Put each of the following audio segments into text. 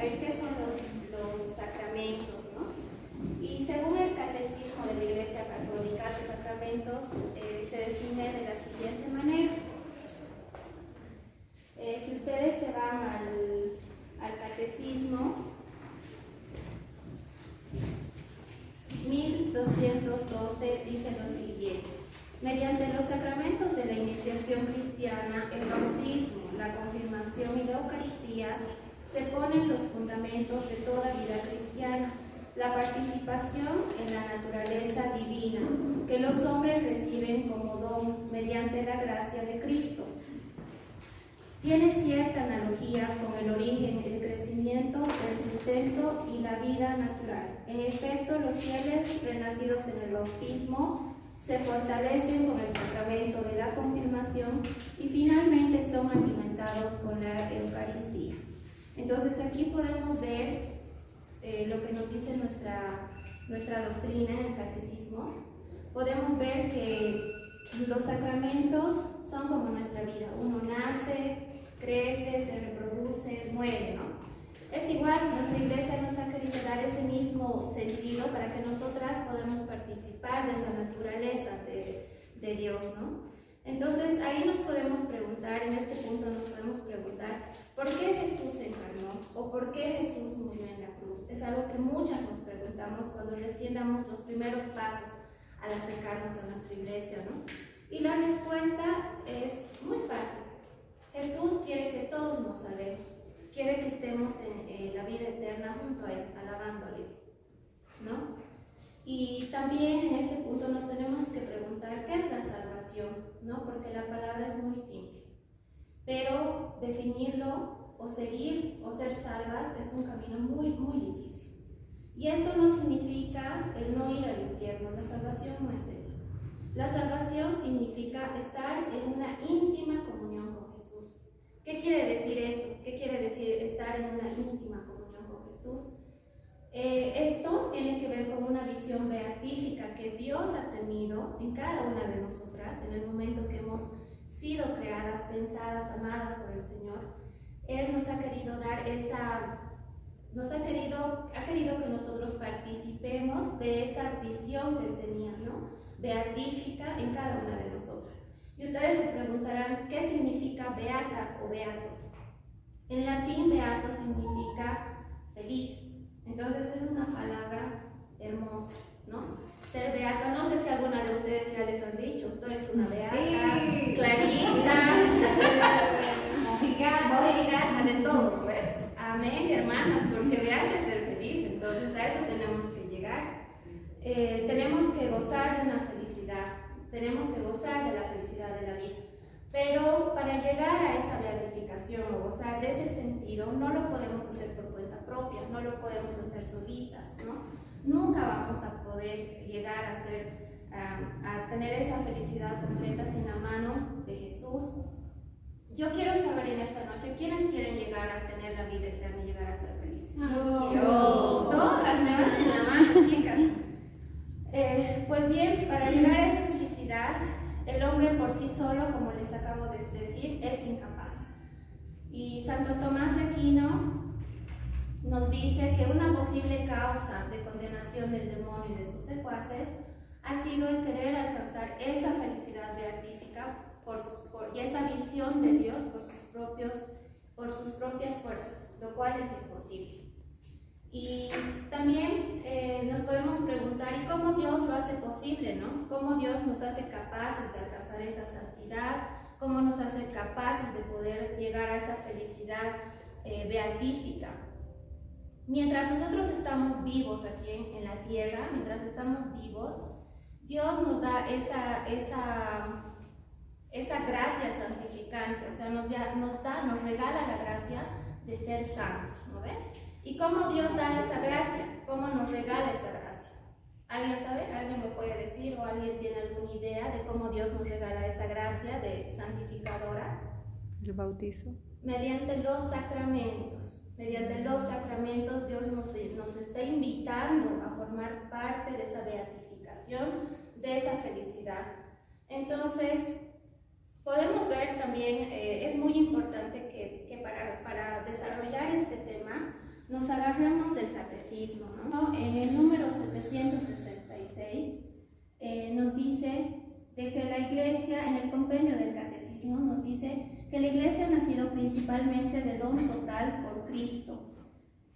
saber qué son los sacramentos, ¿no? Y según el Catecismo de la Iglesia Católica, los sacramentos se definen de la siguiente manera. Si ustedes se van al Catecismo, 1212 dice lo siguiente: mediante los sacramentos de la iniciación cristiana, el bautismo, la confirmación y la Eucaristía, se ponen los fundamentos de toda vida cristiana, la participación en la naturaleza divina, que los hombres reciben como don mediante la gracia de Cristo. Tiene cierta analogía con el origen, el crecimiento, el sustento y la vida natural. En efecto, los fieles renacidos en el bautismo se fortalecen con el sacramento de la confirmación y finalmente son alimentados con la Eucaristía. Entonces aquí podemos ver lo que nos dice nuestra doctrina en el Catecismo. Podemos ver que los sacramentos son como nuestra vida. Uno nace, crece, se reproduce, muere, ¿no? Es igual, nuestra Iglesia nos ha querido dar ese mismo sentido para que nosotras podamos participar de esa naturaleza de Dios, ¿no? Entonces ahí nos podemos preguntar, en este punto nos podemos preguntar, ¿por qué Jesús se encarnó? ¿O por qué Jesús murió en la cruz? Es algo que muchas nos preguntamos cuando recién damos los primeros pasos al acercarnos a nuestra Iglesia, ¿no? Y la respuesta es muy fácil. Jesús quiere que todos nos salvemos, quiere que estemos en la vida eterna junto a Él, alabándole, ¿no? Y también en este punto nos tenemos que preguntar qué es la salvación, ¿no? Porque la palabra es muy simple, pero definirlo o seguir o ser salvas es un camino muy, muy difícil. Y esto no significa el no ir al infierno, la salvación no es esa. La salvación significa estar en una íntima comunión con Jesús. ¿Qué quiere decir eso? ¿Qué quiere decir estar en una íntima comunión con Jesús? Esto tiene que ver con una visión beatífica que Dios ha tenido en cada una de nosotras en el momento que hemos sido creadas, pensadas, amadas por el Señor. Él nos ha querido dar ha querido que nosotros participemos de esa visión que Él tenía, ¿no? Beatífica en cada una de nosotras. Y ustedes se preguntarán, ¿qué significa beata o beato? En latín, beato significa feliz. Entonces es una palabra hermosa, ¿no? Ser beata, no sé si alguna de ustedes ya les han dicho, tú eres una beata, sí. Clarisa, mojigata, de todo, ¿no? Amén, hermanas, porque beata es ser feliz, entonces a eso tenemos que llegar. Tenemos que gozar de una felicidad, tenemos que gozar de la felicidad de la vida. Pero para llegar a esa beatificación o gozar de ese sentido, no lo podemos hacer por cuenta propia, no lo podemos hacer solitas, ¿no? Nunca vamos a poder llegar a tener esa felicidad completa sin la mano de Jesús. Yo quiero saber en esta noche, ¿quiénes quieren llegar a tener la vida eterna y llegar a ser felices? Yo. Todas, levanten la mano, chicas. Pues bien, para llegar a esa felicidad, el hombre por sí solo, como les acabo de decir, es incapaz. Y Santo Tomás de Aquino nos dice que una posible causa de condenación del demonio y de sus secuaces ha sido el querer alcanzar esa felicidad beatífica y esa visión de Dios por sus propias fuerzas, lo cual es imposible. Y también nos podemos preguntar, ¿y cómo Dios lo hace posible, no? ¿Cómo Dios nos hace capaces de alcanzar esa santidad? ¿Cómo nos hace capaces de poder llegar a esa felicidad beatífica? Mientras nosotros estamos vivos aquí en la tierra, mientras estamos vivos, Dios nos da esa gracia santificante, o sea, nos regala la gracia de ser santos, ¿no ven? ¿Y cómo Dios da esa gracia? ¿Cómo nos regala esa gracia? ¿Alguien sabe? ¿Alguien me puede decir o alguien tiene alguna idea de cómo Dios nos regala esa gracia de santificadora? El bautizo. Mediante los sacramentos. Mediante los sacramentos Dios nos está invitando a formar parte de esa beatificación, de esa felicidad. Entonces, podemos ver también, es muy importante que para desarrollar este tema, nos agarremos del catecismo, ¿no? En el número 766 nos dice de que la Iglesia, en el compendio del catecismo, nos dice que la Iglesia ha nacido principalmente de don total por Cristo,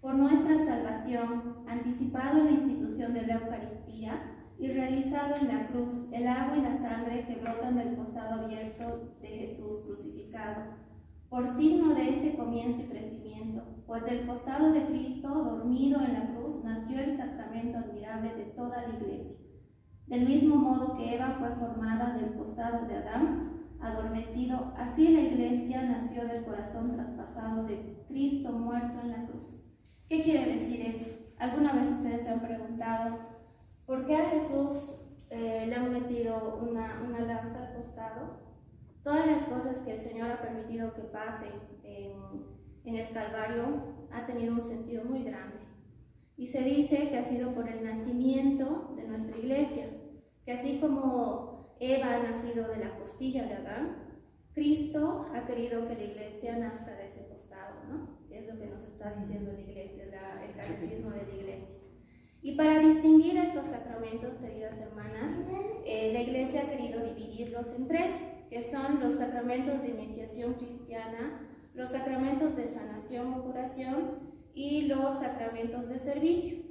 por nuestra salvación, anticipado en la institución de la Eucaristía y realizado en la cruz, el agua y la sangre que brotan del costado abierto de Jesús crucificado, por signo de este comienzo y crecimiento, pues del costado de Cristo, dormido en la cruz, nació el sacramento admirable de toda la Iglesia. Del mismo modo que Eva fue formada del costado de Adán, adormecido, así la Iglesia nació del corazón traspasado de Cristo muerto en la cruz. ¿Qué quiere decir eso? ¿Alguna vez ustedes se han preguntado por qué a Jesús le han metido una lanza al costado? Todas las cosas que el Señor ha permitido que pasen en el Calvario ha tenido un sentido muy grande. Y se dice que ha sido por el nacimiento de nuestra Iglesia, que así como Eva ha nacido de la costilla de Adán, Cristo ha querido que la Iglesia nazca de ese costado, ¿no? Es lo que nos está diciendo la Iglesia, el catecismo de la Iglesia. Y para distinguir estos sacramentos, queridas hermanas, la Iglesia ha querido dividirlos en tres, que son los sacramentos de iniciación cristiana, los sacramentos de sanación o curación y los sacramentos de servicio.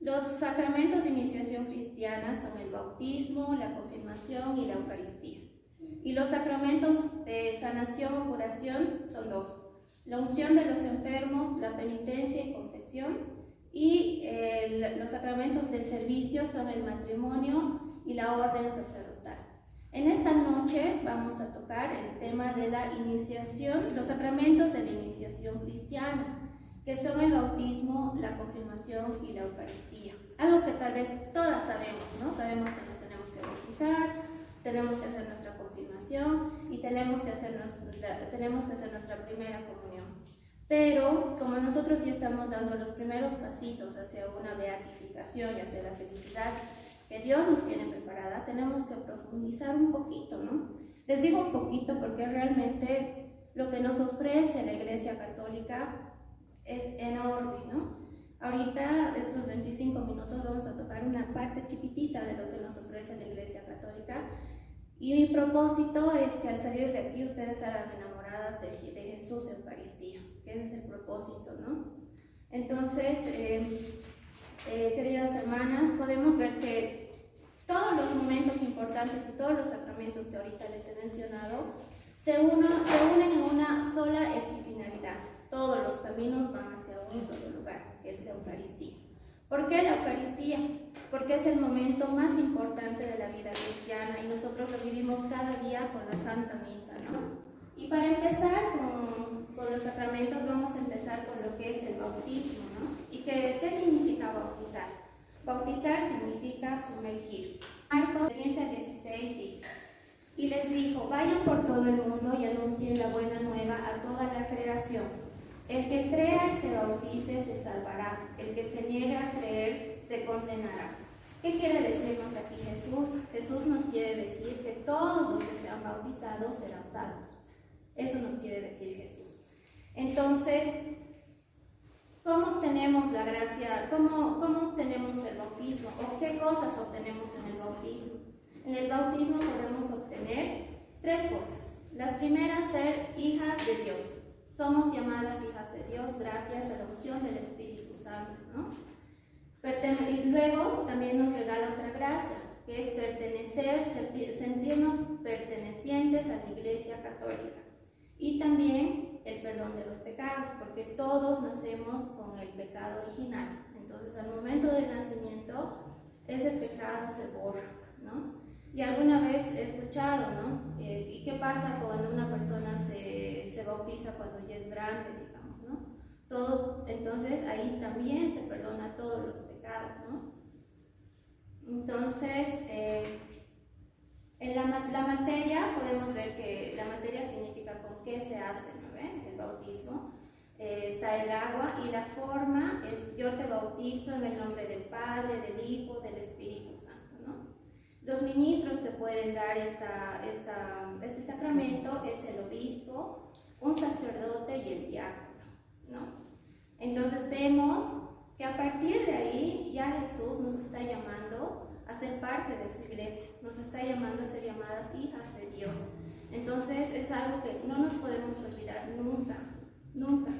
Los sacramentos de iniciación cristiana son el bautismo, la confirmación y la Eucaristía. Y los sacramentos de sanación o curación son dos: la unción de los enfermos, la penitencia y confesión. Y los sacramentos de servicio son el matrimonio y la orden sacerdotal. En esta noche vamos a tocar el tema de la iniciación, los sacramentos de la iniciación cristiana, que son el bautismo, la confirmación y la Eucaristía. Algo que tal vez todas sabemos, ¿no? Sabemos que nos tenemos que bautizar, tenemos que hacer nuestra confirmación y tenemos que hacer nuestra primera comunión. Pero como nosotros sí estamos dando los primeros pasitos hacia una beatificación y hacia la felicidad que Dios nos tiene preparada, tenemos que profundizar un poquito, ¿no? Les digo un poquito porque realmente lo que nos ofrece la Iglesia Católica es enorme, ¿no? Ahorita, estos 25 minutos, vamos a tocar una parte chiquitita de lo que nos ofrece la Iglesia Católica. Y mi propósito es que al salir de aquí ustedes salgan enamoradas de Jesús Eucaristía, que ese es el propósito, ¿no? Entonces, queridas hermanas, podemos ver que todos los momentos importantes y todos los sacramentos que ahorita les he mencionado se unen en una sola epifinalidad. Todos los caminos van hacia un solo lugar, que es la Eucaristía. ¿Por qué la Eucaristía? Porque es el momento más importante de la vida cristiana y nosotros lo vivimos cada día con la Santa Misa, ¿no? Y para empezar con los sacramentos, vamos a empezar con lo que es el bautismo, ¿no? ¿Y qué significa bautizar? Bautizar significa sumergir. Marcos 15:16 dice: y les dijo, vayan por todo el mundo y anuncien la buena nueva a toda la creación. El que crea y se bautice se salvará, el que se niegue a creer se condenará. ¿Qué quiere decirnos aquí Jesús? Jesús nos quiere decir que todos los que sean bautizados serán salvos. Eso nos quiere decir Jesús. Entonces, ¿cómo obtenemos la gracia? ¿Cómo obtenemos el bautismo? ¿O qué cosas obtenemos en el bautismo? En el bautismo podemos obtener tres cosas. Las primeras, ser hijas de Dios. Somos llamadas hijas de Dios gracias a la unción del Espíritu Santo, ¿no? Y luego también nos regala otra gracia, que es pertenecer, sentirnos pertenecientes a la Iglesia Católica. Y también el perdón de los pecados, porque todos nacemos con el pecado original. Entonces, al momento del nacimiento, ese pecado se borra, ¿no? Y alguna vez he escuchado, ¿no? ¿Y qué pasa cuando una persona se bautiza cuando ya es grande, digamos, ¿no? Entonces ahí también se perdona todos los pecados, ¿no? Entonces, en la materia podemos ver que la materia significa con qué se hace, ¿no ven? El bautismo. Está el agua y la forma es: yo te bautizo en el nombre del Padre, del Hijo, del Espíritu Santo, ¿no? Los ministros que pueden dar este sacramento es el obispo, un sacerdote y el diácono, ¿no? Entonces, partir de ahí ya Jesús nos está llamando a ser parte de su iglesia, nos está llamando a ser llamadas hijas de Dios. Entonces es algo que no nos podemos olvidar nunca, nunca.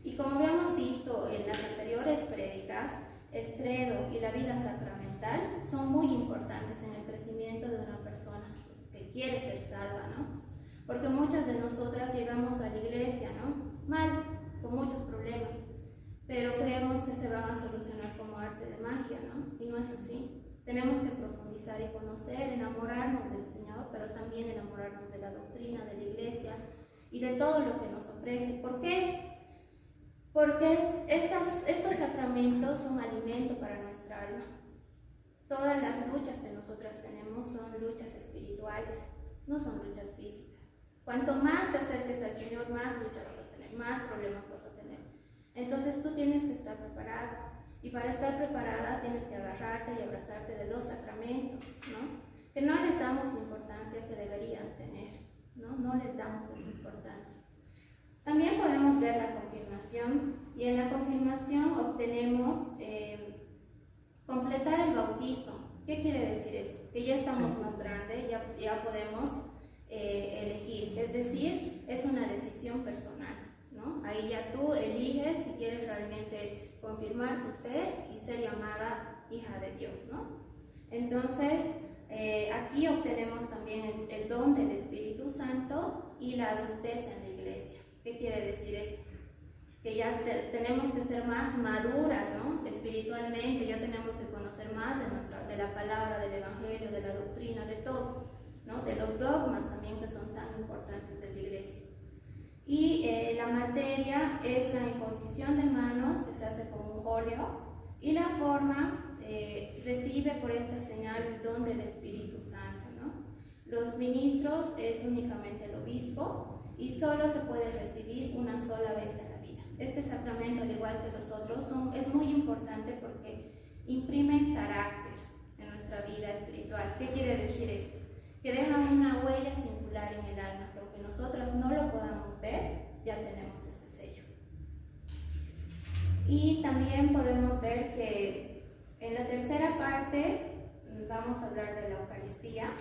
Y como habíamos visto en las anteriores prédicas, el credo y la vida sacramental son muy importantes en el crecimiento de una persona que quiere ser salva, ¿no? Porque muchas de nosotras llegamos a la iglesia, ¿no? Mal, con muchos problemas, pero creemos que se van a solucionar como arte de magia, ¿no? Y no es así. Tenemos que profundizar y conocer, enamorarnos del Señor, pero también enamorarnos de la doctrina, de la iglesia y de todo lo que nos ofrece. ¿Por qué? Porque estos sacramentos son alimento para nuestra alma. Todas las luchas que nosotras tenemos son luchas espirituales, no son luchas físicas. Cuanto más te acerques al Señor, más luchas vas a tener, más problemas vas a tener. Entonces tú tienes que estar preparada. Y para estar preparada tienes que agarrarte y abrazarte de los sacramentos, ¿no? Que no les damos la importancia que deberían tener, ¿no? No les damos esa importancia. También podemos ver la confirmación, y en la confirmación obtenemos completar el bautismo. ¿Qué quiere decir eso? Que ya estamos más grandes, ya podemos elegir, es decir, es una decisión personal, ¿no? Ahí ya tú eliges si quieres realmente confirmar tu fe y ser llamada hija de Dios, ¿no? Entonces, aquí obtenemos también el don del Espíritu Santo y la adultez en la iglesia. ¿Qué quiere decir eso? Que ya tenemos que ser más maduras, ¿no? Espiritualmente, ya tenemos que conocer más de la palabra, del evangelio, de la doctrina, de todo, ¿no? De los dogmas también que son tan importantes de la iglesia. Y la materia es la imposición de manos, que se hace con un óleo, y la forma recibe por esta señal el don del Espíritu Santo, ¿no? Los ministros es únicamente el obispo, y solo se puede recibir una sola vez en la vida. Este sacramento, al igual que los otros, es muy importante porque imprime carácter en nuestra vida espiritual. ¿Qué quiere decir eso? Que dejan una huella singular en el alma, que aunque nosotros no lo podamos ver, ya tenemos ese sello. Y también podemos ver que en la tercera parte vamos a hablar de la Eucaristía,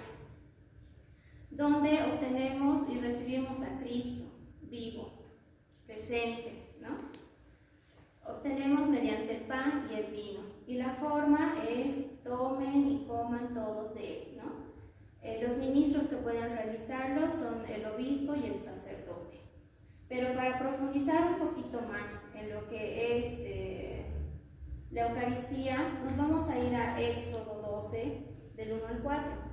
donde obtenemos y recibimos a Cristo vivo, presente, ¿no? Obtenemos mediante el pan y el vino, y la forma es tomen y coman todos de él, ¿no? Los ministros que pueden realizarlo son el obispo y el sacerdote. Pero para profundizar un poquito más en lo que es la Eucaristía, nos vamos a ir a Éxodo 12, del 1 al 4.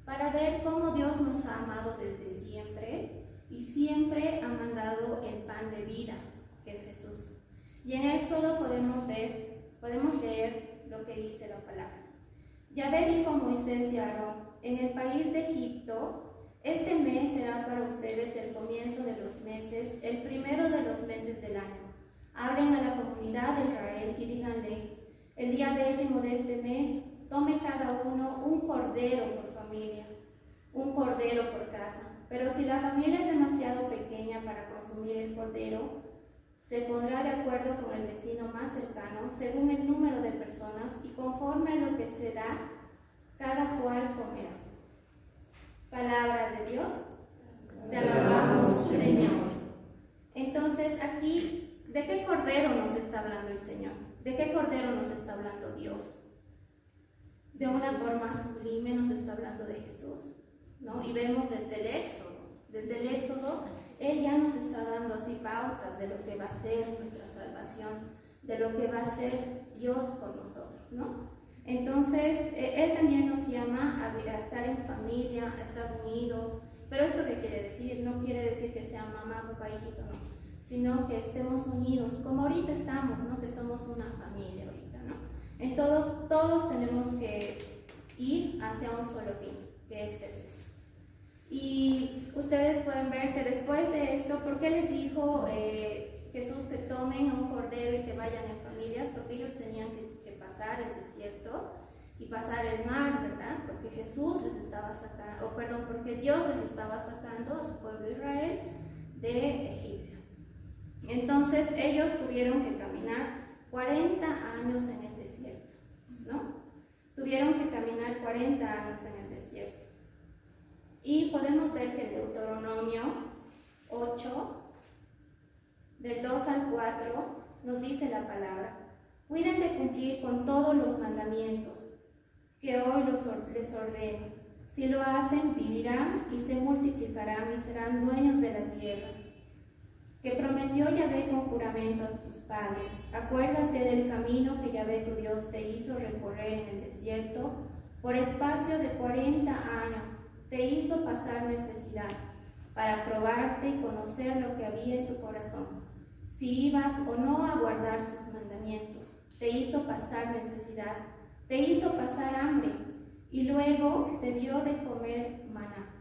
Para ver cómo Dios nos ha amado desde siempre y siempre ha mandado el pan de vida, que es Jesús. Y en Éxodo podemos leer lo que dice la palabra. Yahvé dijo a Moisés y a Aarón: en el país de Egipto, este mes será para ustedes el comienzo de los meses, el primero de los meses del año. Hablen a la comunidad de Israel y díganle: el día 10º de este mes, tome cada uno un cordero por familia, un cordero por casa. Pero si la familia es demasiado pequeña para consumir el cordero, se pondrá de acuerdo con el vecino más cercano según el número de personas, y conforme a lo que se da, cada cual comerá. Palabra de Dios. Te alabamos, Señor. Entonces aquí, ¿de qué cordero nos está hablando el Señor? ¿De qué cordero nos está hablando Dios? De una forma sublime nos está hablando de Jesús, ¿no? Y vemos desde el Éxodo, Él ya nos está dando así pautas de lo que va a ser nuestra salvación, de lo que va a ser Dios por nosotros, ¿no? Entonces, Él también nos llama a estar en familia, a estar unidos. Pero ¿esto qué quiere decir? No quiere decir que sea mamá, papá, hijito, no, sino que estemos unidos, como ahorita estamos, ¿no? Que somos una familia ahorita, ¿no? Entonces, todos tenemos que ir hacia un solo fin, que es Jesús. Y ustedes pueden ver que después de esto, ¿por qué les dijo Jesús que tomen un cordero y que vayan en familias? Porque ellos tenían que pasar el desierto y pasar el mar, ¿verdad? Porque Jesús les estaba sacando, porque Dios les estaba sacando a su pueblo Israel de Egipto. Entonces ellos tuvieron que caminar 40 años en el desierto, ¿no? Tuvieron que caminar 40 años en el desierto. Y podemos ver que en Deuteronomio 8, del 2 al 4, nos dice la palabra: cuiden de cumplir con todos los mandamientos que hoy les ordeno. Si lo hacen, vivirán y se multiplicarán y serán dueños de la tierra que prometió Yahvé con juramento a sus padres. Acuérdate del camino que Yahvé tu Dios te hizo recorrer en el desierto por espacio de 40 años. Te hizo pasar necesidad para probarte y conocer lo que había en tu corazón, si ibas o no a guardar sus mandamientos. Te hizo pasar necesidad, te hizo pasar hambre, y luego te dio de comer maná,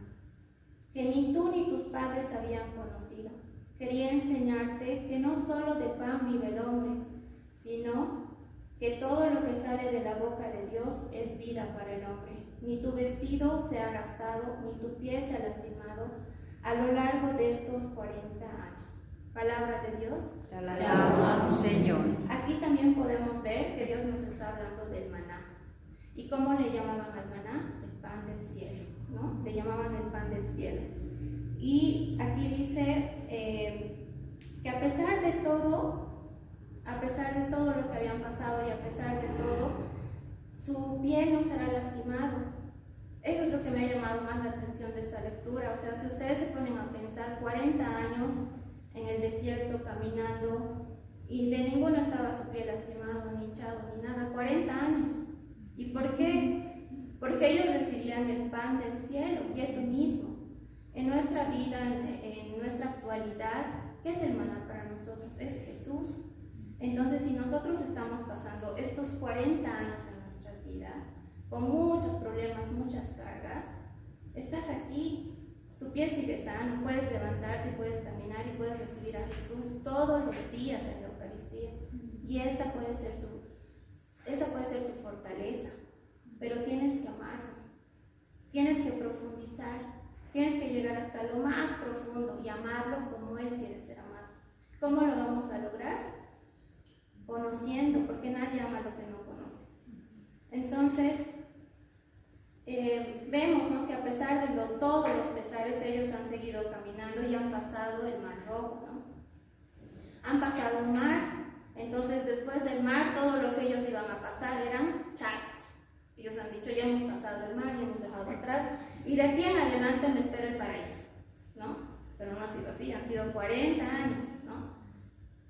que ni tú ni tus padres habían conocido. Quería enseñarte que no solo de pan vive el hombre, sino que todo lo que sale de la boca de Dios es vida para el hombre. Ni tu vestido se ha gastado, ni tu pie se ha lastimado a lo largo de estos 40 años. Palabra de Dios. Te alabamos, Señor. Aquí también podemos ver que Dios nos está hablando del maná. ¿Y cómo le llamaban al maná? El pan del cielo, ¿no? Le llamaban el pan del cielo. Y aquí dice que a pesar de todo lo que habían pasado y a pesar de todo, su pie no será lastimado. Eso es lo que me ha llamado más la atención de esta lectura. O sea, si ustedes se ponen a pensar, 40 años en el desierto caminando y de ninguno estaba su pie lastimado, ni hinchado, ni nada. 40 años. ¿Y por qué? Porque ellos recibían el pan del cielo, y es lo mismo. En nuestra vida, en nuestra actualidad, ¿qué es el maná para nosotros? Es Jesús. Entonces, si nosotros estamos pasando estos 40 años en nuestras vidas, con muchos problemas, muchas cargas, estás aquí, tu pie sigue sano, puedes levantarte, puedes caminar y puedes recibir a Jesús todos los días en la Eucaristía. Y esa puede ser tu fortaleza, pero tienes que amarlo, tienes que profundizar, tienes que llegar hasta lo más profundo y amarlo como Él quiere ser amado. ¿Cómo lo vamos a lograr? Conociendo, porque nadie ama lo que no conoce. Entonces, vemos, ¿no?, que a pesar de todos los pesares, ellos han seguido caminando y han pasado el Mar Rojo, ¿no? Han pasado un mar. Entonces, después del mar, todo lo que ellos iban a pasar eran charcos. Ellos han dicho: ya hemos pasado el mar, ya hemos dejado atrás, y de aquí en adelante me espera el paraíso, ¿no? Pero no ha sido así, han sido 40 años, ¿no?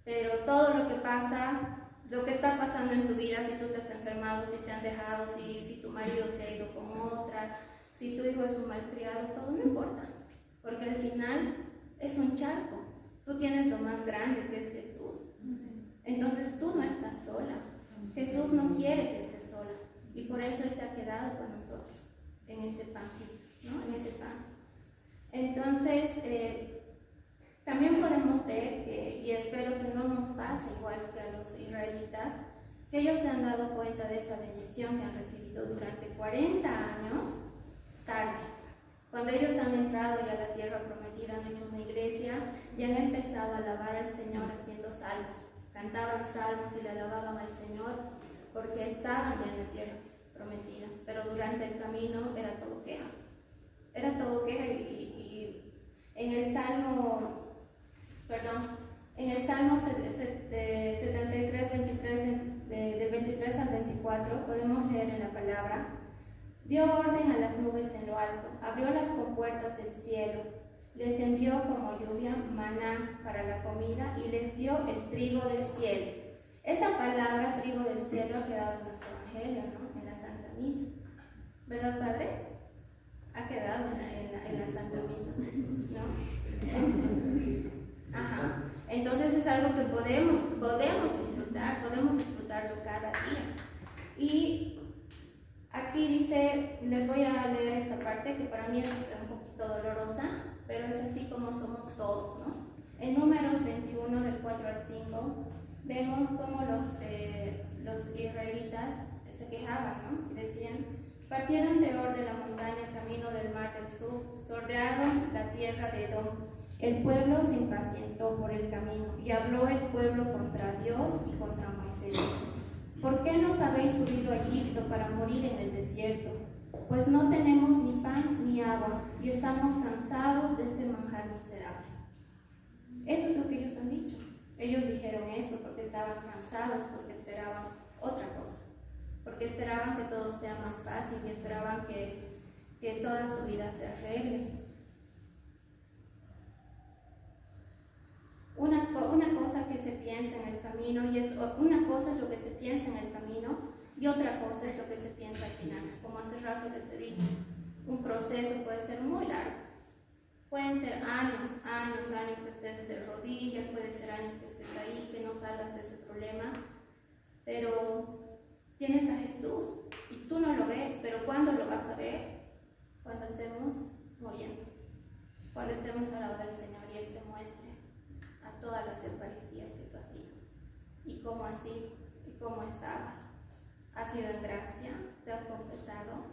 Pero todo lo que pasa, lo que está pasando en tu vida, si tú te has enfermado, si te han dejado, si tu marido se ha ido con otra, si tu hijo es un malcriado, todo no importa, porque al final es un charco. Tú tienes lo más grande, que es Jesús. Entonces tú no estás sola. Jesús no quiere que estés sola, y por eso Él se ha quedado con nosotros en ese pancito, ¿no? En ese pan. Entonces, también podemos ver que, y espero que no nos pase igual que a los israelitas, que ellos se han dado cuenta de esa bendición que han recibido durante 40 años tarde. Cuando ellos han entrado ya a la tierra prometida, han hecho una iglesia y han empezado a alabar al Señor haciendo salmos. Cantaban salmos y le alababan al Señor porque estaban ya en la tierra prometida. Pero durante el camino era todo queja. Era todo queja, y en el Salmo 73, 23, del 23 al 24, podemos leer en la palabra: dio orden a las nubes en lo alto, abrió las compuertas del cielo, les envió como lluvia maná para la comida y les dio el trigo del cielo. Esa palabra, trigo del cielo, ha quedado en nuestro evangelio, ¿no?, en la Santa Misa. ¿Verdad, Padre? Ha quedado en la Santa Misa, ¿no? Ajá. Entonces es algo que podemos disfrutarlo cada día. Y aquí dice, les voy a leer esta parte que para mí es un poquito dolorosa, pero es así como somos todos, ¿no? En Números 21, del 4 al 5, vemos cómo los israelitas se quejaban, ¿no? Decían: partieron de Or de la montaña camino del mar del sur, sordearon la tierra de Edom. El pueblo se impacientó por el camino y habló el pueblo contra Dios y contra Moisés. Moisés: ¿por qué nos habéis subido a Egipto para morir en el desierto? Pues no tenemos ni pan ni agua y estamos cansados de este manjar miserable. Eso es lo que ellos han dicho. Ellos dijeron eso porque estaban cansados, porque esperaban otra cosa, porque esperaban que todo sea más fácil y esperaban que toda su vida se arregle. Una cosa que se piensa en el camino, una cosa es lo que se piensa en el camino y otra cosa es lo que se piensa al final. Como hace rato les he dicho, un proceso puede ser muy largo. Pueden ser años que estés de rodillas, puede ser años que estés ahí, que no salgas de ese problema, pero tienes a Jesús y tú no lo ves, pero ¿cuándo lo vas a ver? Cuando estemos muriendo, cuando estemos al lado del Señor y Él te muestre a todas las Eucaristías que tú has ido y cómo has sido y cómo estabas. ¿Has sido en gracia? ¿Te has confesado?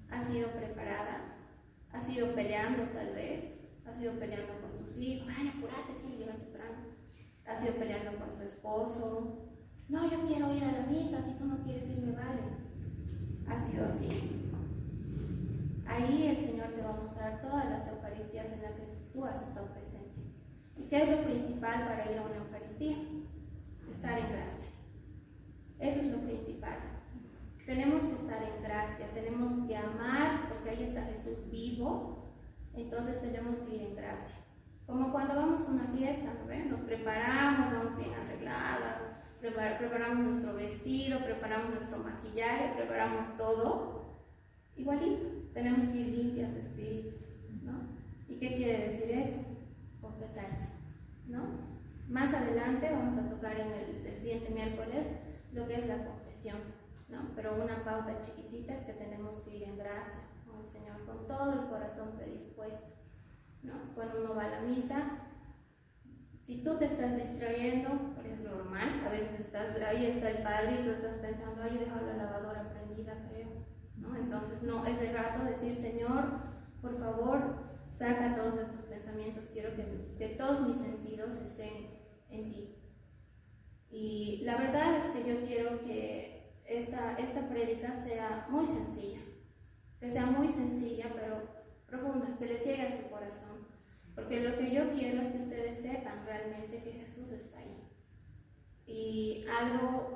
¿Has sido preparada? ¿Has ido peleando tal vez? ¿Has ido peleando con tus hijos? ¡Ay, apúrate, quiero llegar temprano! ¿Has ido peleando con tu esposo? No, yo quiero ir a la misa, si tú no quieres ir me vale. ¿Ha sido así? Ahí el Señor te va a mostrar todas las Eucaristías en las que tú has estado presente. ¿Y qué es lo principal para ir a una Eucaristía? Estar en gracia. Eso es lo principal. Tenemos que estar en gracia, tenemos que amar, porque ahí está Jesús vivo, entonces tenemos que ir en gracia. Como cuando vamos a una fiesta, ¿no ven? Nos preparamos, vamos bien arregladas, preparamos nuestro vestido, preparamos nuestro maquillaje, preparamos todo. Igualito, tenemos que ir limpias de espíritu, ¿no? ¿Y qué quiere decir eso? Confesarse, ¿no? Más adelante vamos a tocar en el siguiente miércoles lo que es la confesión, ¿no? Pero una pauta chiquitita es que tenemos que ir en gracia con el Señor, con todo el corazón predispuesto, ¿no? Cuando uno va a la misa, si tú te estás distrayendo, es normal, a veces ahí está el Padre y tú estás pensando, ay, he dejado la lavadora prendida, creo, ¿no? Entonces, no, es el rato de decir, Señor, por favor, saca todos estos pensamientos, quiero que todos mis sentidos estén en ti. Y la verdad es que yo quiero que esta prédica sea muy sencilla, pero profunda, que les llegue a su corazón, porque lo que yo quiero es que ustedes sepan realmente que Jesús está ahí. Y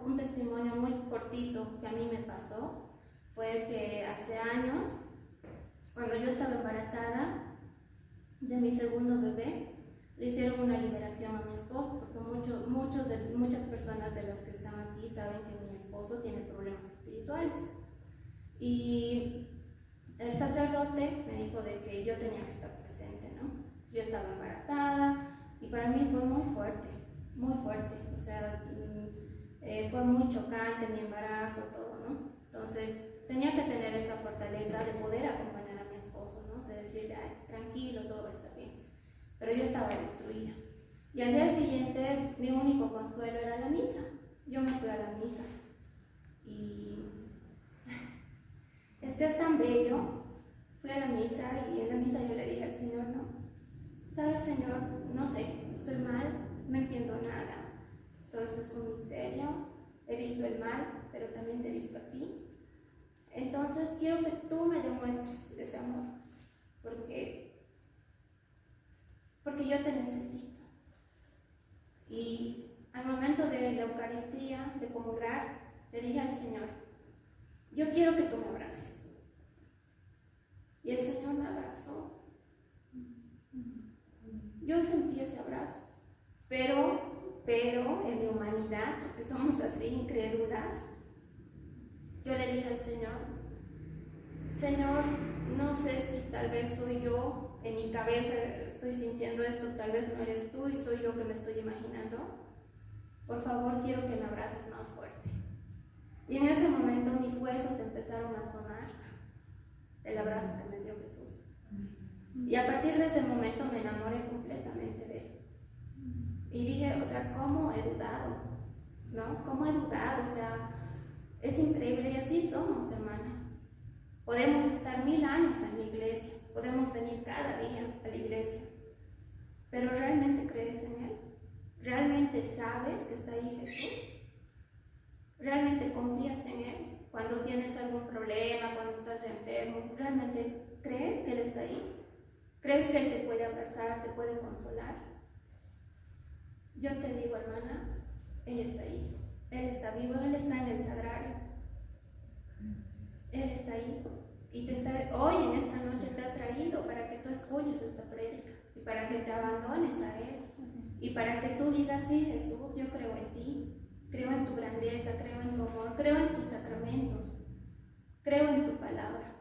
un testimonio muy cortito que a mí me pasó fue que hace años, cuando yo estaba embarazada de mi segundo bebé, le hicieron una liberación a mi esposo, porque muchas personas de las que están aquí saben que mi esposo tiene problemas espirituales. Y el sacerdote me dijo de que yo tenía que estar presente, ¿no? Yo estaba embarazada y para mí fue muy fuerte, o sea, fue muy chocante mi embarazo, todo, ¿no? Entonces tenía que tener esa fortaleza de poder acompañar a mi esposo, ¿no? De decirle, ay, tranquilo, todo va a estar bien. Pero yo estaba destruida. Y al día siguiente mi único consuelo era la misa. Yo me fui a la misa. Y es que es tan bello. Fui a la misa y en la misa yo le dije al Señor, no, ¿sabes, Señor? No sé, estoy mal, no entiendo nada. Todo esto es un misterio. He visto el mal, pero también te he visto a ti. Entonces quiero que tú me demuestres ese amor. Porque yo te necesito. Y al momento de la Eucaristía, de comulgar, le dije al Señor, yo quiero que tú me abraces. Y el Señor me abrazó. Yo sentí ese abrazo, pero en mi humanidad, porque somos así incrédulas, yo le dije al Señor, no sé si tal vez soy yo, en mi cabeza estoy sintiendo esto, tal vez no eres tú y soy yo que me estoy imaginando. Por favor, quiero que me abraces más fuerte. Y en ese momento mis huesos empezaron a sonar del abrazo que me dio Jesús. Y a partir de ese momento me enamoré completamente de Él. Y dije, o sea, ¿cómo he dudado? ¿No? ¿Cómo he dudado? O sea, es increíble y así somos, hermanas. Podemos estar 1000 años en la iglesia, podemos venir cada día a la iglesia, pero ¿realmente crees en Él? ¿Realmente sabes que está ahí Jesús? cuando tienes algún problema, cuando estás enfermo, ¿realmente crees que Él está ahí? ¿Crees que Él te puede abrazar, te puede consolar? Yo te digo, hermana, Él está ahí. Él está vivo, Él está en el sagrario. Él está ahí. Y hoy en esta noche te ha traído para que tú escuches esta prédica y para que te abandones a Él y para que tú digas, sí, Jesús, yo creo en ti, creo en tu grandeza, creo en tu amor, creo en tus sacramentos, creo en tu palabra.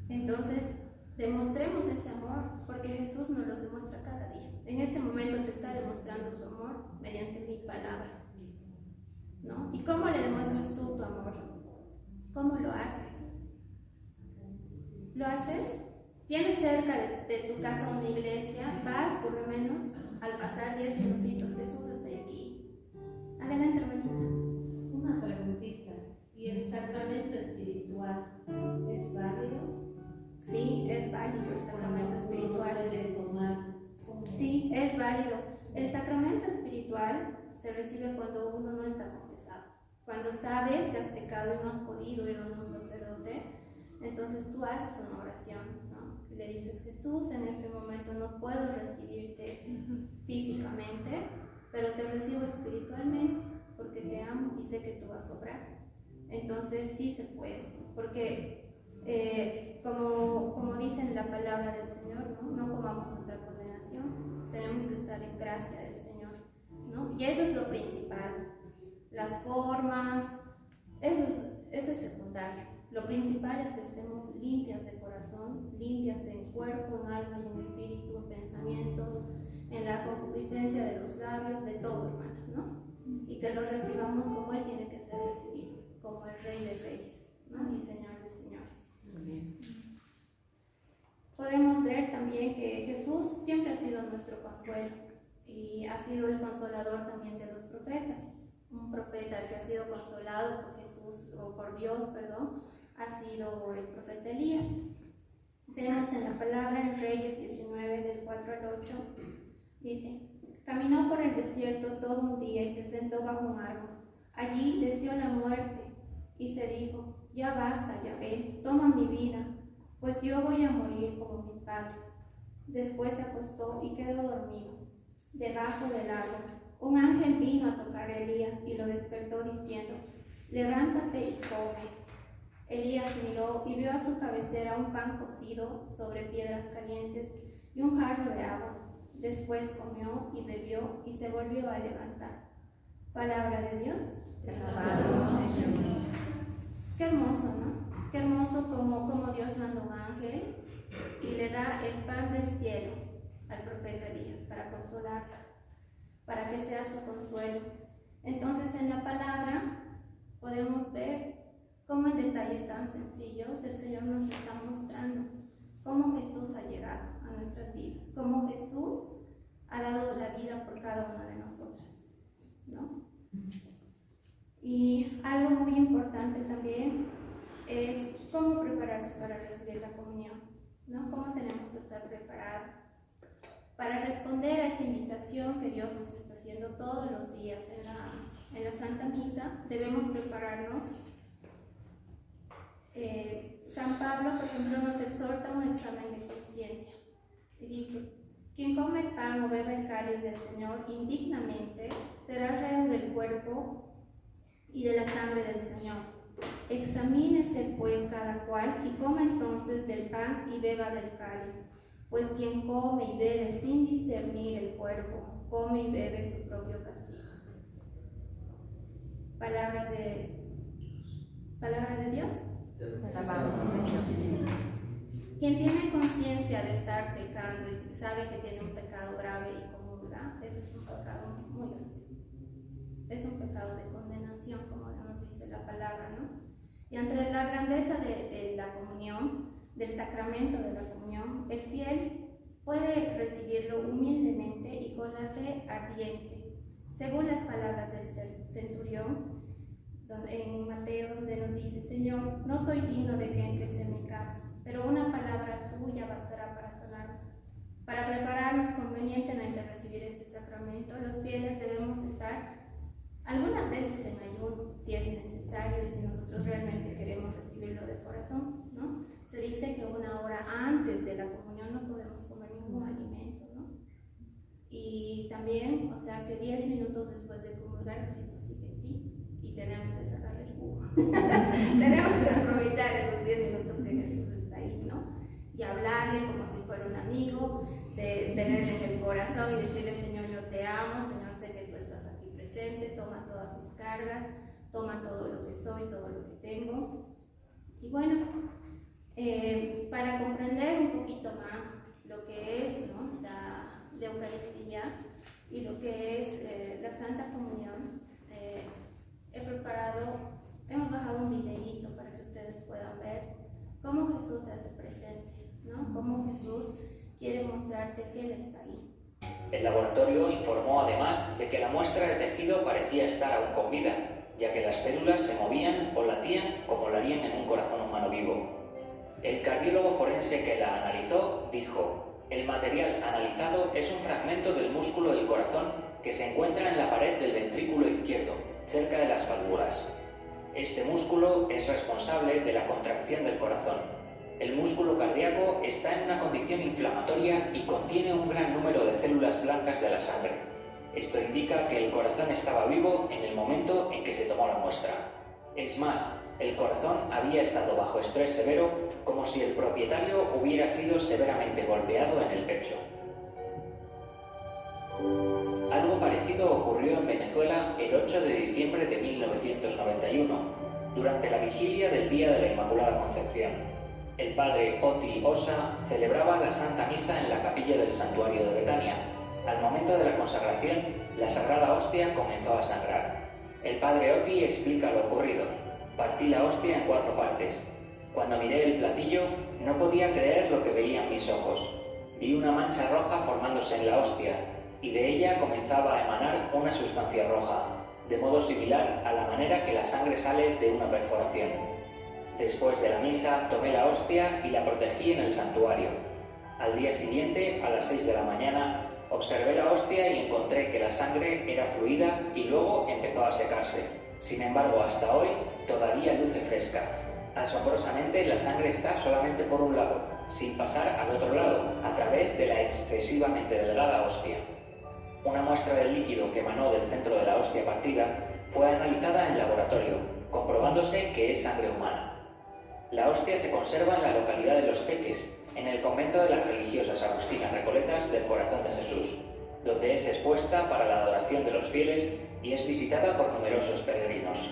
Entonces, demostremos ese amor, porque Jesús nos lo demuestra cada día. En este momento te está demostrando su amor mediante mi palabra, ¿no? ¿Y cómo le demuestras tú tu amor? ¿Cómo lo haces? ¿Lo haces? ¿Tienes cerca de tu casa una iglesia? ¿Vas por lo menos al pasar 10 minutitos? Jesús, estoy aquí. Adelante, hermanita. Una preguntita. ¿Y el sacramento espiritual es válido? Sí, es válido el sacramento espiritual. ¿Puede tomar? Sí, es válido. El sacramento espiritual se recibe cuando uno no está confesado. Cuando sabes que has pecado y no has podido ir a un sacerdote, entonces tú haces una oración, ¿no? Y le dices, Jesús, en este momento no puedo recibirte físicamente, pero te recibo espiritualmente porque te amo y sé que tú vas a obrar. Entonces sí se puede, porque como dice en la palabra del Señor, ¿no? No comamos nuestra condenación, tenemos que estar en gracia del Señor, ¿no? Y eso es lo principal. Las formas, eso es secundario. Lo principal es que estemos limpias de corazón, limpias en cuerpo, en alma y en espíritu, en pensamientos, en la concupiscencia de los labios, de todo, hermanas, ¿no? Y que lo recibamos como Él tiene que ser recibido, como el Rey de Reyes, ¿no? Y Señor de Señores. Bien. Podemos ver también que Jesús siempre ha sido nuestro consuelo y ha sido el consolador también de los profetas. Un profeta que ha sido consolado por Jesús, o por Dios, perdón, ha sido el profeta Elías. Vemos en la palabra en Reyes 19, del 4 al 8, dice: caminó por el desierto todo un día y se sentó bajo un árbol. Allí deseó la muerte y se dijo: ya basta, Yahvé, toma mi vida, pues yo voy a morir como mis padres. Después se acostó y quedó dormido. Debajo del árbol, un ángel vino a tocar a Elías y lo despertó diciendo: levántate y come. Elías miró y vio a su cabecera un pan cocido sobre piedras calientes y un jarro de agua. Después comió y bebió y se volvió a levantar. Palabra de Dios. Te alabamos, Señor. Qué hermoso, ¿no? Qué hermoso como Dios manda un ángel y le da el pan del cielo al profeta Elías para consolarlo, para que sea su consuelo. Entonces en la palabra podemos ver cómo en detalles tan sencillos el Señor nos está mostrando cómo Jesús ha llegado a nuestras vidas, cómo Jesús ha dado la vida por cada una de nosotras, ¿no? Y algo muy importante también es cómo prepararse para recibir la comunión, ¿no? Cómo tenemos que estar preparados para responder a esa invitación que Dios nos está haciendo todos los días en la Santa Misa. Debemos prepararnos. San Pablo, por ejemplo, nos exhorta a un examen de conciencia y dice: quien come el pan o bebe el cáliz del Señor indignamente será reo del cuerpo y de la sangre del Señor. Examínese pues cada cual y coma entonces del pan y beba del cáliz, pues quien come y bebe sin discernir el cuerpo, come y bebe su propio castigo. Palabra de Dios. Te alabamos, Señor. Quien tiene conciencia de estar pecando y sabe que tiene un pecado grave y comulga, eso es un pecado muy grande. Es un pecado de condenación, como nos dice la palabra, ¿no? Y ante la grandeza de la comunión, del sacramento de la comunión, el fiel puede recibirlo humildemente y con la fe ardiente, según las palabras del centurión en Mateo, donde nos dice: Señor, no soy digno de que entres en mi casa, pero una palabra tuya bastará para sanarme. Para prepararnos convenientemente a recibir este sacramento, los fieles debemos estar algunas veces en ayuno, si es necesario. necesario y si nosotros realmente queremos recibirlo de corazón, ¿no? Se dice que 1 hora antes de la comunión no podemos comer ningún alimento, ¿no? Y también, o sea, que 10 minutos después de comulgar, Cristo sigue en ti y tenemos que sacarle el jugo. Tenemos que aprovechar esos 10 minutos que Jesús está ahí, ¿no? Y hablarle como si fuera un amigo, de tenerle en el corazón y decirle: Señor, yo te amo, Señor, sé que tú estás aquí presente, toma todas mis cargas, toma todo lo que soy, todo lo que tengo. Y bueno, para comprender un poquito más lo que es, ¿no?, la Eucaristía y lo que es la Santa Comunión, hemos bajado un videíto para que ustedes puedan ver cómo Jesús se hace presente, ¿no? Cómo Jesús quiere mostrarte que Él está ahí. El laboratorio informó además de que la muestra de tejido parecía estar aún con vida, ya que las células se movían o latían como lo harían en un corazón humano vivo. El cardiólogo forense que la analizó dijo: el material analizado es un fragmento del músculo del corazón que se encuentra en la pared del ventrículo izquierdo, cerca de las válvulas. Este músculo es responsable de la contracción del corazón. El músculo cardíaco está en una condición inflamatoria y contiene un gran número de células blancas de la sangre. Esto indica que el corazón estaba vivo en el momento en que se tomó la muestra. Es más, el corazón había estado bajo estrés severo, como si el propietario hubiera sido severamente golpeado en el pecho. Algo parecido ocurrió en Venezuela el 8 de diciembre de 1991, durante la vigilia del Día de la Inmaculada Concepción. El padre Oti Osa celebraba la Santa Misa en la capilla del santuario de Betania. Al momento de la consagración, la Sagrada Hostia comenzó a sangrar. El padre Oti explica lo ocurrido: partí la hostia en 4 partes. Cuando miré el platillo, no podía creer lo que veían mis ojos. Vi una mancha roja formándose en la hostia, y de ella comenzaba a emanar una sustancia roja, de modo similar a la manera que la sangre sale de una perforación. Después de la misa, tomé la hostia y la protegí en el santuario. Al día siguiente, a las 6 de la mañana, observé la hostia y encontré que la sangre era fluida y luego empezó a secarse. Sin embargo, hasta hoy todavía luce fresca. Asombrosamente, la sangre está solamente por un lado, sin pasar al otro lado, a través de la excesivamente delgada hostia. Una muestra del líquido que emanó del centro de la hostia partida fue analizada en laboratorio, comprobándose que es sangre humana. La hostia se conserva en la localidad de Los Teques, en el convento de las religiosas agustinas recoletas del Corazón de Jesús, donde es expuesta para la adoración de los fieles y es visitada por numerosos peregrinos.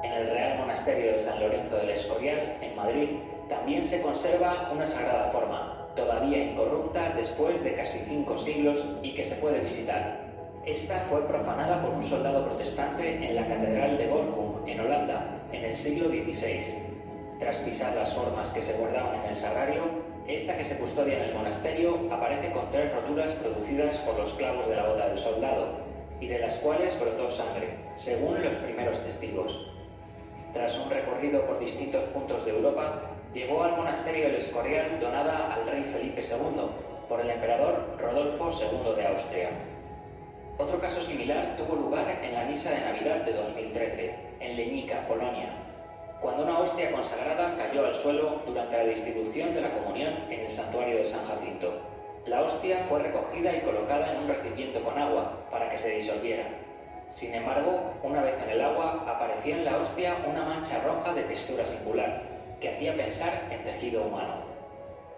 En el Real Monasterio de San Lorenzo del Escorial, en Madrid, también se conserva una sagrada forma, todavía incorrupta después de casi 5 siglos y que se puede visitar. Esta fue profanada por un soldado protestante en la Catedral de Borkum, en Holanda, en el siglo XVI. Tras pisar las formas que se guardaban en el sagrario, esta que se custodia en el monasterio aparece con 3 roturas producidas por los clavos de la bota del soldado, y de las cuales brotó sangre, según los primeros testigos. Tras un recorrido por distintos puntos de Europa, llegó al monasterio del Escorial donada al rey Felipe II por el emperador Rodolfo II de Austria. Otro caso similar tuvo lugar en la misa de Navidad de 2013, en Legnica, Polonia, cuando una hostia consagrada cayó al suelo durante la distribución de la comunión en el santuario de San Jacinto. La hostia fue recogida y colocada en un recipiente con agua para que se disolviera. Sin embargo, una vez en el agua, apareció en la hostia una mancha roja de textura singular, que hacía pensar en tejido humano.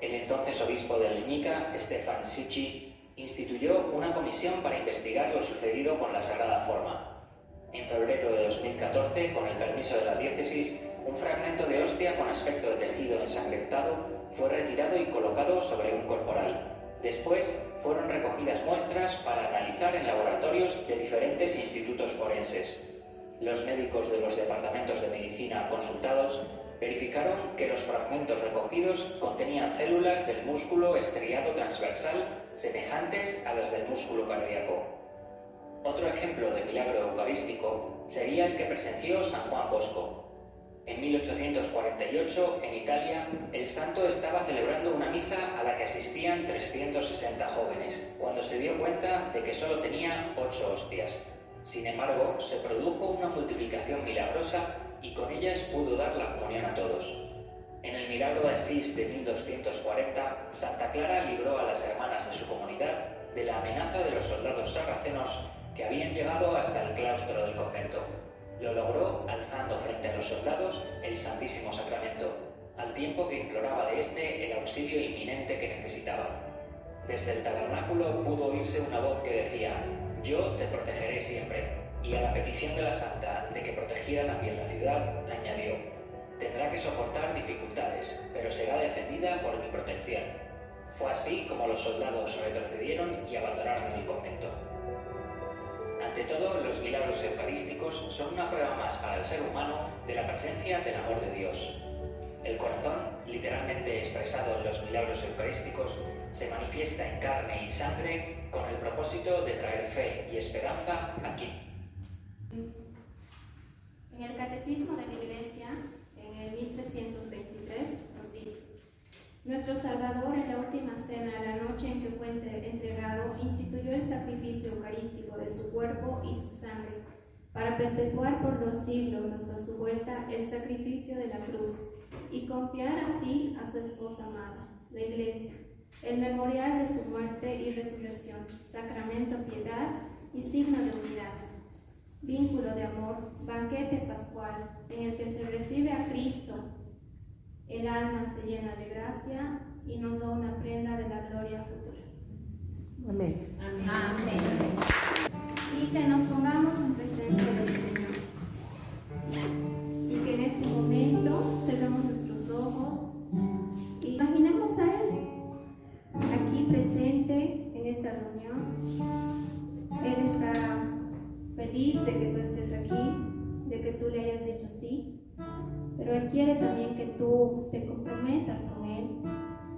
El entonces obispo de Legnica, Stefan Sici, instituyó una comisión para investigar lo sucedido con la Sagrada Forma. En febrero de 2014, con el permiso de la diócesis, un fragmento de hostia con aspecto de tejido ensangrentado fue retirado y colocado sobre un corporal. Después, fueron recogidas muestras para analizar en laboratorios de diferentes institutos forenses. Los médicos de los departamentos de medicina consultados verificaron que los fragmentos recogidos contenían células del músculo estriado transversal semejantes a las del músculo cardíaco. Otro ejemplo de milagro eucarístico sería el que presenció San Juan Bosco. En 1848, en Italia, el santo estaba celebrando una misa a la que asistían 360 jóvenes, cuando se dio cuenta de que solo tenía 8 hostias. Sin embargo, se produjo una multiplicación milagrosa y con ellas pudo dar la comunión a todos. En el milagro de Asís de 1240, Santa Clara libró a las hermanas de su comunidad de la amenaza de los soldados sarracenos que habían llegado hasta el claustro del convento. Lo logró alzando frente a los soldados el Santísimo Sacramento, al tiempo que imploraba de éste el auxilio inminente que necesitaba. Desde el tabernáculo pudo oírse una voz que decía: «Yo te protegeré siempre», y a la petición de la santa de que protegiera también la ciudad, añadió: «Tendrá que soportar dificultades, pero será defendida por mi protección». Fue así como los soldados retrocedieron y abandonaron el convento. Ante todo, los milagros eucarísticos son una prueba más para el ser humano de la presencia del amor de Dios. El corazón, literalmente expresado en los milagros eucarísticos, se manifiesta en carne y sangre con el propósito de traer fe y esperanza a quien. En el Catecismo de la Iglesia, en el 1323, nos dice: nuestro Salvador, en la última cena, la noche en que fue entregado, instituyó el sacrificio eucarístico de su cuerpo y su sangre, para perpetuar por los siglos hasta su vuelta el sacrificio de la cruz, y confiar así a su esposa amada, la Iglesia, el memorial de su muerte y resurrección, sacramento, piedad y signo de unidad, vínculo de amor, banquete pascual, en el que se recibe a Cristo. El alma se llena de gracia y nos da una prenda de la gloria futura. Amén. Amén. Amén. Y que nos pongamos en presencia del Señor. Y que en este momento cerremos nuestros ojos y imaginemos a Él aquí presente en esta reunión. Él está feliz de que tú estés aquí, de que tú le hayas dicho sí. Pero Él quiere también que tú te comprometas con Él.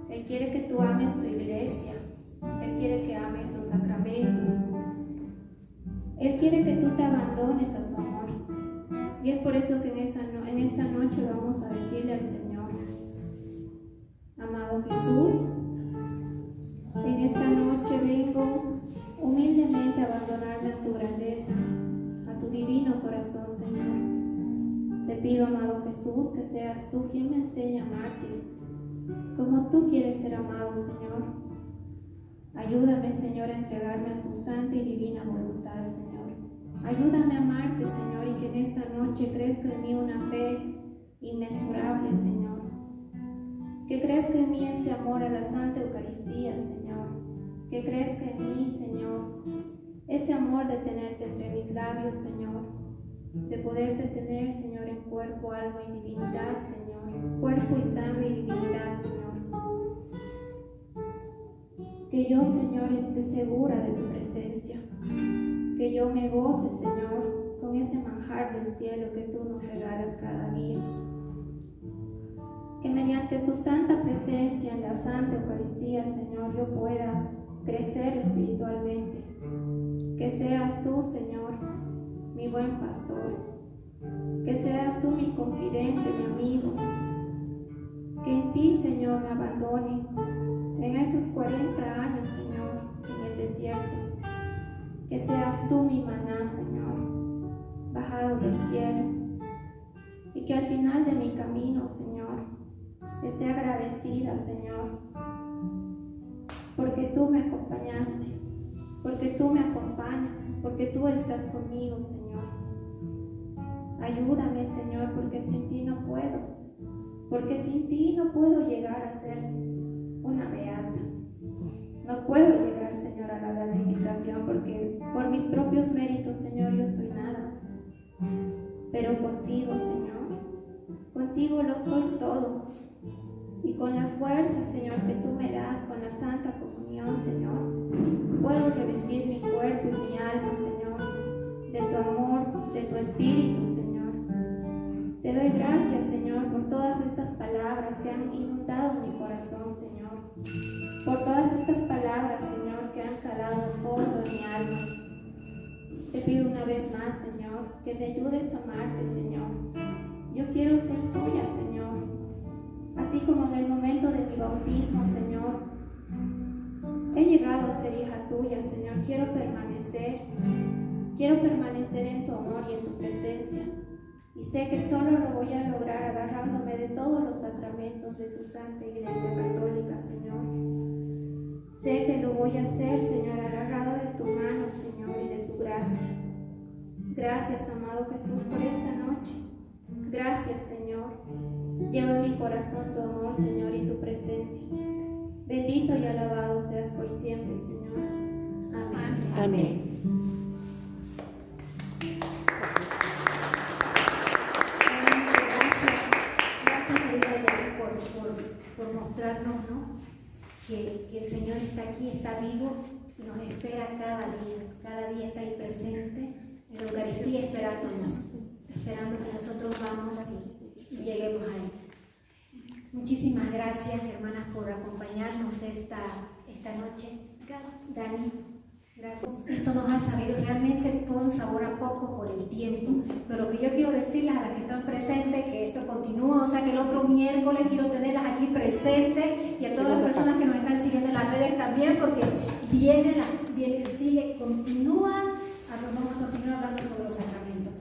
Él quiere que tú ames tu iglesia. Él quiere que ames los sacramentos. Él quiere que tú te abandones a su amor. Y es por eso que en esta noche vamos a decirle al Señor: amado Jesús, en esta noche vengo humildemente a abandonarme a tu grandeza, a tu divino corazón, Señor. Te pido, amado Jesús, que seas tú quien me enseñe a amarte, como tú quieres ser amado, Señor. Ayúdame, Señor, a entregarme a tu santa y divina voluntad, Señor. Ayúdame a amarte, Señor, y que en esta noche crezca en mí una fe inmesurable, Señor. Que crezca en mí ese amor a la Santa Eucaristía, Señor. Que crezca en mí, Señor, ese amor de tenerte entre mis labios, Señor. De poderte tener, Señor, en cuerpo, alma y divinidad, Señor. Cuerpo y sangre y divinidad, Señor. Que yo, Señor, esté segura de tu presencia. Que yo me goce, Señor, con ese manjar del cielo que tú nos regalas cada día. Que mediante tu santa presencia en la Santa Eucaristía, Señor, yo pueda crecer espiritualmente. Que seas tú, Señor, mi buen pastor. Que seas tú mi confidente, mi amigo. Que en ti, Señor, me abandone en esos 40 años, Señor, en el desierto. Que seas tú mi maná, Señor, bajado del cielo. Y que al final de mi camino, Señor, esté agradecida, Señor, porque tú me acompañaste, porque tú me acompañas, porque tú estás conmigo, Señor. Ayúdame, Señor, porque sin ti no puedo, porque sin ti no puedo llegar a ser una beata. No puedo llegar, Señor, a la beatificación, porque por mis propios méritos, Señor, yo soy nada. Pero contigo, Señor, contigo lo soy todo. Y con la fuerza, Señor, que tú me das, con la Santa Comunión, Señor, puedo revestir mi cuerpo y mi alma, Señor, de tu amor, de tu espíritu, Señor. Te doy gracias, Señor, por todas estas palabras que han inundado mi corazón, Señor. Por todas estas palabras, Señor, que han calado en fondo en mi alma. Te pido una vez más, Señor, que me ayudes a amarte, Señor. Yo quiero ser tuya, Señor. Así como en el momento de mi bautismo, Señor, he llegado a ser hija tuya, Señor. Quiero permanecer Quiero permanecer en tu amor y en tu presencia. Y sé que solo lo voy a lograr agarrándome de todos los sacramentos de tu Santa Iglesia Católica, Señor. Sé que lo voy a hacer, Señor, agarrado de tu mano, Señor, y de tu gracia. Gracias, amado Jesús, por esta noche. Gracias, Señor. Lleva en mi corazón tu amor, Señor, y tu presencia. Bendito y alabado seas por siempre, Señor. Amén. Amén. Gracias, querida Yari, por mostrarnos, ¿no? que el Señor está aquí, está vivo y nos espera cada día está ahí presente en la Eucaristía esperando que nosotros vamos y lleguemos a Él. Muchísimas gracias, hermanas, por acompañarnos esta noche. Dani, gracias. Esto nos ha sabido realmente con sabor a poco por el tiempo, pero lo que yo quiero decirles a las que están presentes que esto continúa, o sea que el otro miércoles quiero tenerlas aquí presentes y a todas las personas que nos están siguiendo en las redes también, porque vamos a continuar hablando sobre los sacramentos.